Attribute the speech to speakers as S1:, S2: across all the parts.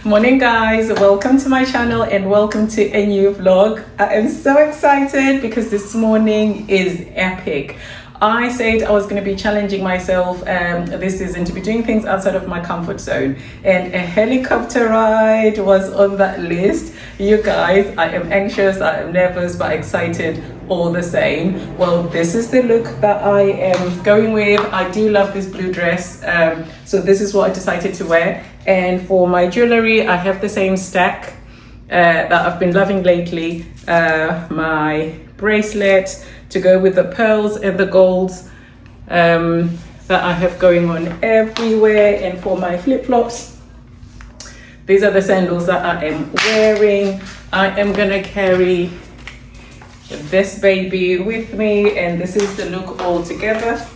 S1: Morning guys, welcome to my channel and welcome to a new vlog. I am so excited because this morning is epic. I said I was going to be challenging myself this season to be doing things outside of my comfort zone, and a helicopter ride was on that list. You guys, I am anxious, I am nervous, but excited all the same. Well, this is the look that I am going with. I do love this blue dress, so this is what I decided to wear. And for my jewelry, I have the same stack that I've been loving lately. My bracelet to go with the pearls and the golds that I have going on everywhere. And for my flip-flops, these are the sandals that I am wearing. I am gonna carry this baby with me, and this is the look all together.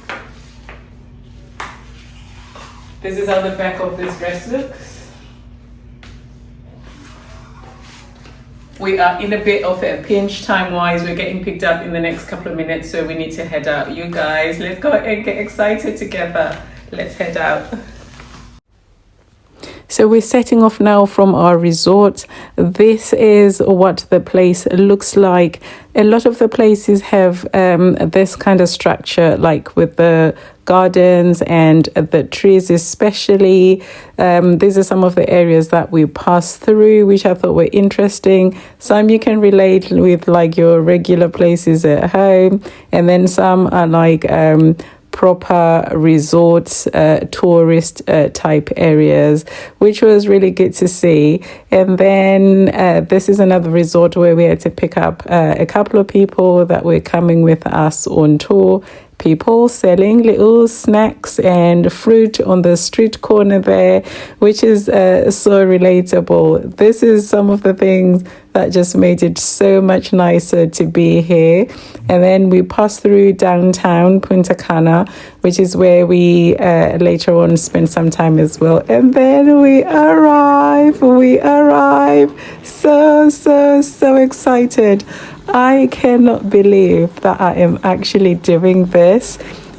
S1: This is how the back of this dress looks. We are in a bit of a pinch time-wise. We're getting picked up in the next couple of minutes, so we need to head out. You guys, let's go and get excited together. Let's head out. So we're setting off now from our resort. This is what the place looks like. A lot of the places have this kind of structure, like with the gardens and the trees especially. These are some of the areas that we passed through, which I thought were interesting. Some you can relate with, like your regular places at home, and then some are like proper resorts, tourist type areas, which was really good to see. And then this is another resort where we had to pick up a couple of people that were coming with us on tour. People selling little snacks and fruit on the street corner there, which is so relatable. This is some of the things that just made it so much nicer to be here. And then we passed through downtown Punta Cana, which is where we later on spent some time as well. And then we arrive. So excited. I cannot believe that I am actually doing this.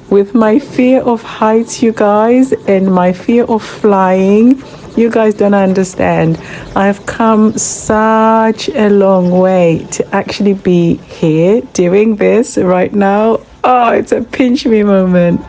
S1: With my fear of heights, you guys, and my fear of flying, you guys don't understand. I've come such a long way to actually be here doing this right now. Oh, it's a pinch me moment.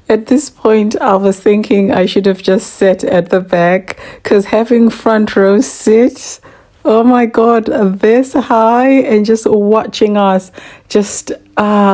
S1: At this point, I was thinking I should have just sat at the back, because having front row seats, oh my God, this high, and just watching us just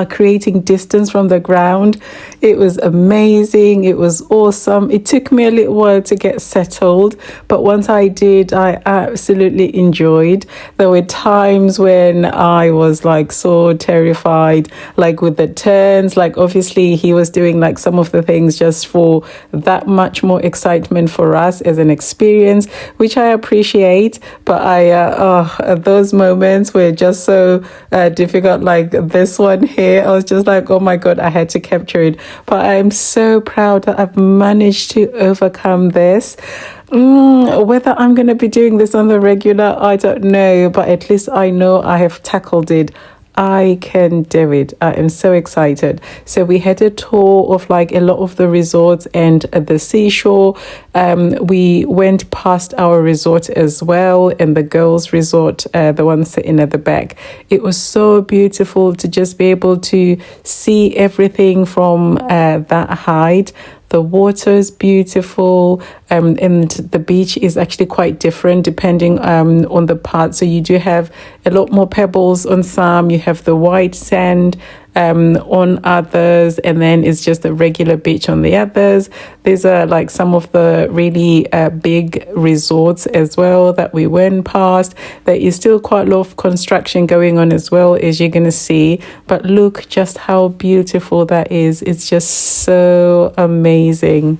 S1: creating distance from the ground. It was amazing. It was awesome. It took me a little while to get settled, but once I did, I absolutely enjoyed. There were times when I was like so terrified, like with the turns, like obviously he was doing like some of the things just for that much more excitement for us as an experience, which I appreciate. But those moments were just so difficult, like this one here. I was just like, oh my God, I had to capture it. but I'm so proud that I've managed to overcome this. Whether I'm going to be doing this on the regular, I don't know, but at least I know I have tackled it. I can do it. I am so excited. So we had a tour of like a lot of the resorts and the seashore. We went past our resort as well, and the girls' resort, the one sitting at the back. It was so beautiful to just be able to see everything from that height. The water is beautiful, and the beach is actually quite different depending on the part. So you do have a lot more pebbles on some, you have the white sand on others, and then it's just a regular beach on the others. These are like some of the really big resorts as well that we went past. There is still quite a lot of construction going on as well, as you're going to see. But look just how beautiful that is. It's just so amazing.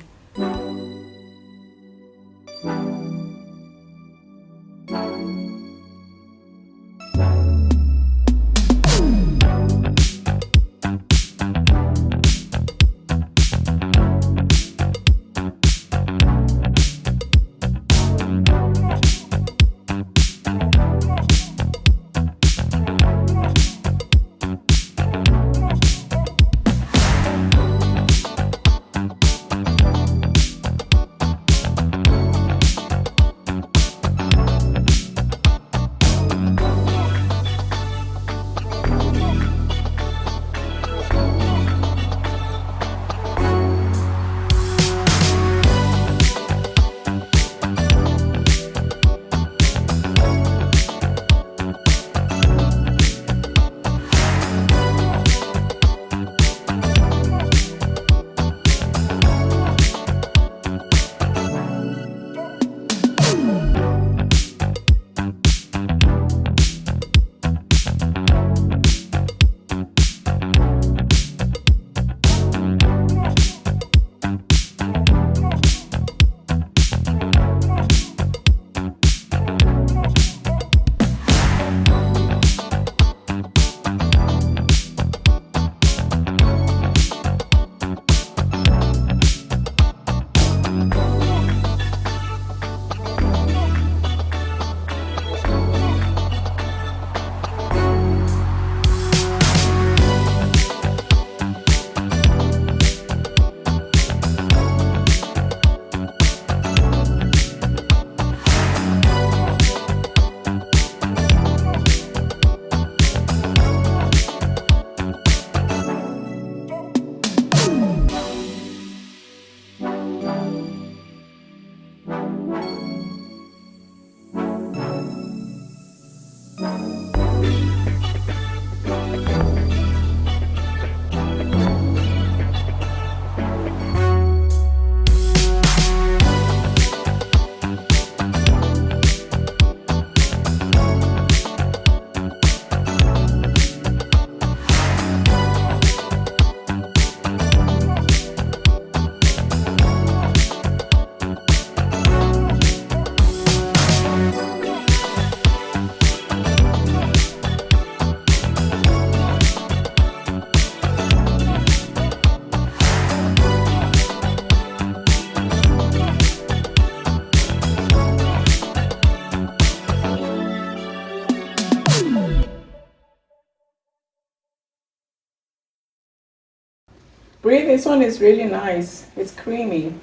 S1: Brie, this one is really nice. It's creamy.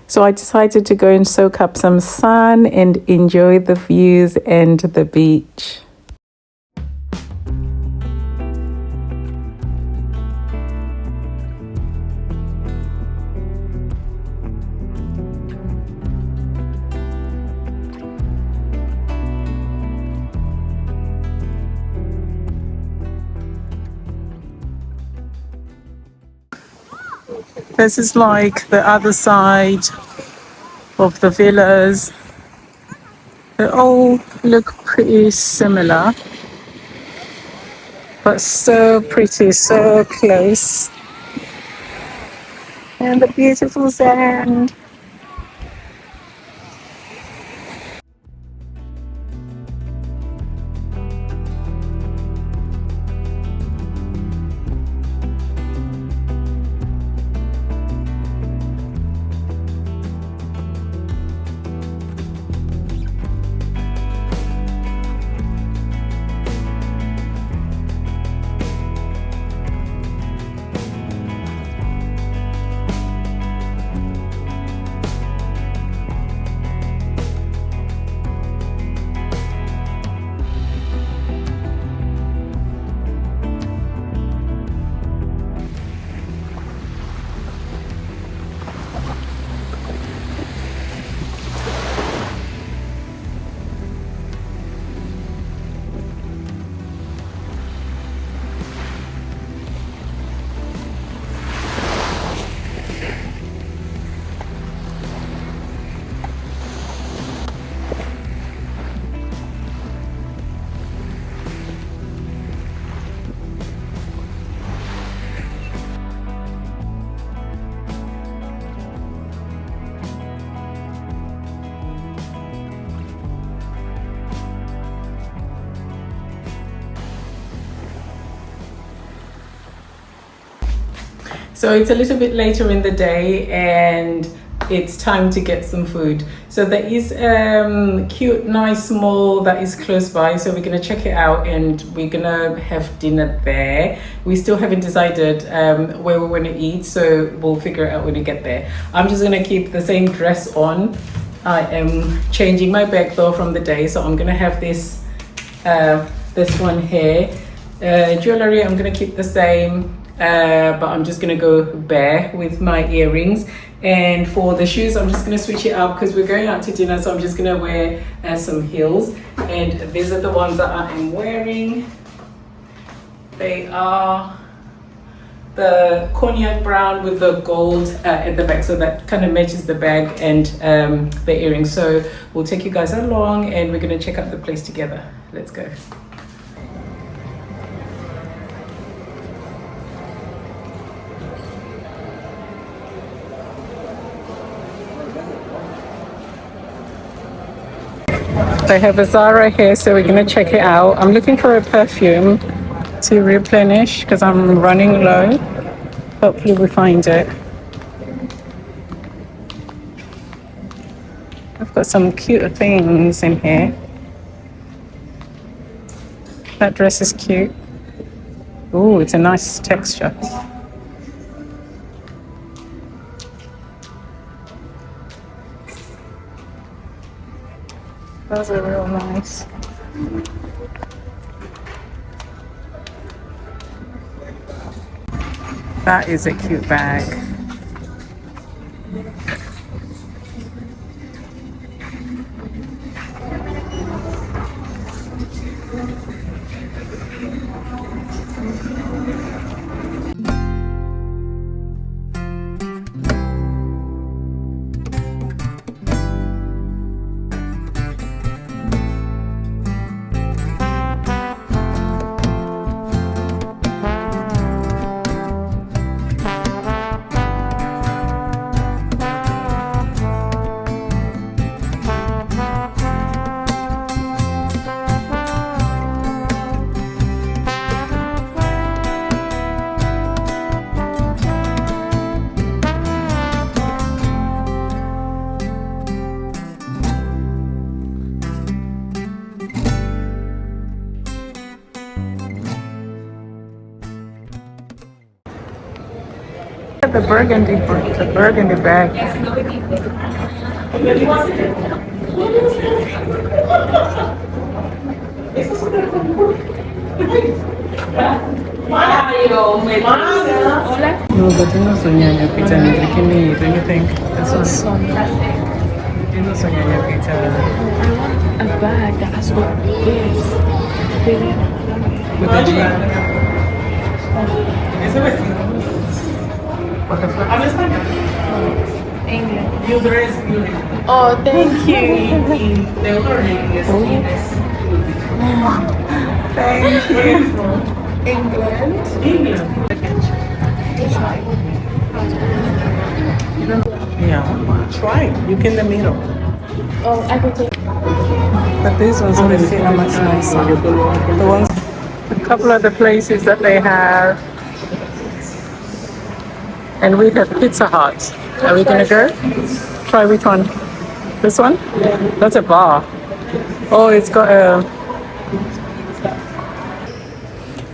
S1: So I decided to go and soak up some sun and enjoy the views and the beach. This is like the other side of the villas. They all look pretty similar, but so pretty, so close. And the beautiful sand. So it's a little bit later in the day and it's time to get some food. So there is cute nice mall that is close by, so we're gonna check it out and we're gonna have dinner there. We still haven't decided where we want to eat, so we'll figure it out when we get there. I'm just gonna keep the same dress on. I am changing my bag though from the day, so I'm gonna have this one here. Jewelry I'm gonna keep the same, but I'm just gonna go bare with my earrings. And for the shoes, I'm just gonna switch it up because we're going out to dinner, so I'm just gonna wear some heels. And these are the ones that I am wearing. They are the cognac brown with the gold at the back, so that kind of matches the bag and the earrings. So we'll take you guys along and we're gonna check out the place together. Let's go. They have a Zara here, so we're gonna check it out. I'm looking for a perfume to replenish because I'm running low. Hopefully we find it. I've got some cute things in here. That dress is cute. Ooh, it's a nice texture. Those are real nice. That is a cute bag. The burgundy bag. No, but you know Sonia pizza is making me, don't you think? This one. You know Sonia pizza.
S2: A bag that has got this.
S1: With the G. Ese vestido. ¿Habla español?
S2: English.
S1: You dress beautiful.
S2: Oh, thank you.
S1: The other name is Ines. Thank you.
S2: England.
S1: England. Yeah, try it. You can the middle.
S2: Oh, I can take.
S1: But these ones really are much nicer. The ones, a couple of the places that they have. And we have Pizza Hut. Are we gonna go? Try which one? This one? That's a bar. Oh, it's got a...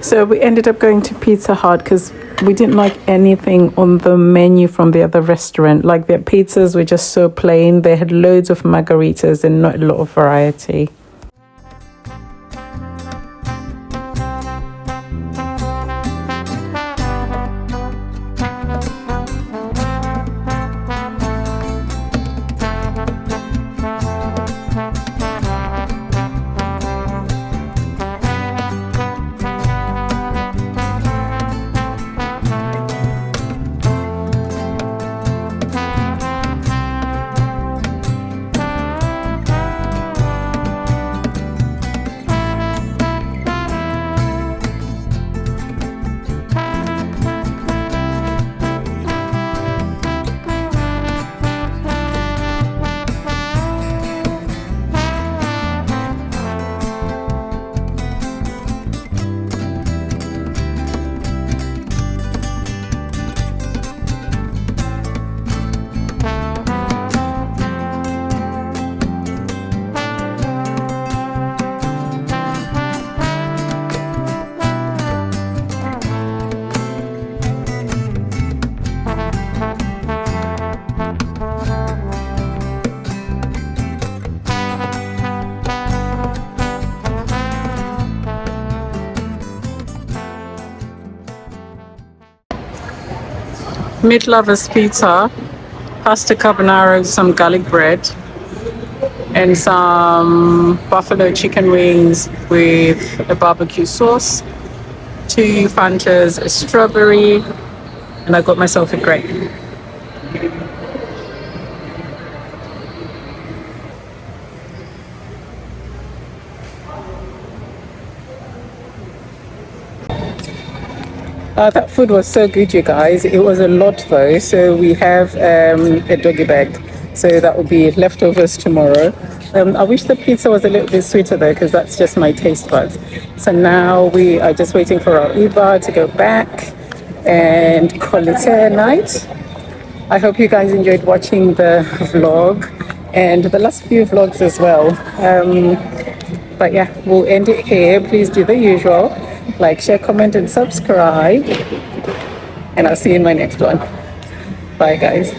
S1: So we ended up going to Pizza Hut because we didn't like anything on the menu from the other restaurant. Like their pizzas were just so plain. They had loads of margaritas and not a lot of variety. Meat lovers pizza, pasta carbonara, some garlic bread, and some buffalo chicken wings with a barbecue sauce, 2 Fantas, a strawberry, and I got myself a grape. That food was so good, you guys. It was a lot though. So we have a doggy bag. So that will be leftovers tomorrow. I wish the pizza was a little bit sweeter though, because that's just my taste buds. So now we are just waiting for our Uber to go back and call it a night. I hope you guys enjoyed watching the vlog and the last few vlogs as well. But yeah, we'll end it here. Please do the usual. Like, share, comment, and subscribe. And I'll see you in my next one. Bye, guys.